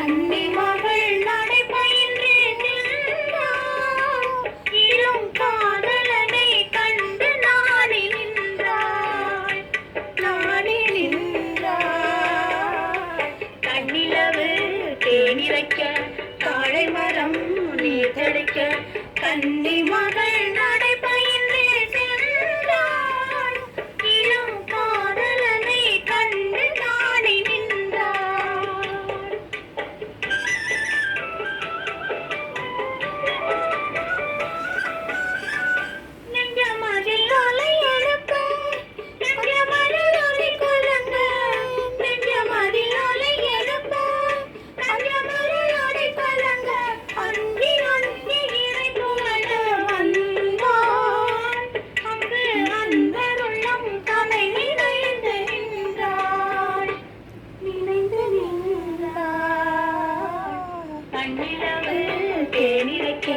கன்னி மகள் நடைபயின்று நின்றாள். இளம் காதலனை கண்டு நாடி நின்றாள். கண்ணிலவு தேனிரைக்க தாழை மரம் நீர் தடுக்க கன்னி மகள் நடைபயின்று சென்றாள். இளம் காதலனை கண்டு நாடி நின்றாள். நெஞ்சமதில் அலை எழுப்ப நெஞ்சமதில் ஒலி கலங்க. நெஞ்சமதில் அலை எழுப்ப நெஞ்சமதில் ஒலி கலங்க. அந்தி அந்தி இறை புகழ வந்தாள். அங்கு அன்பருள்ளம் கனை நினைந்து நின்றாள். கண்ணிலவு தேனிரைக்க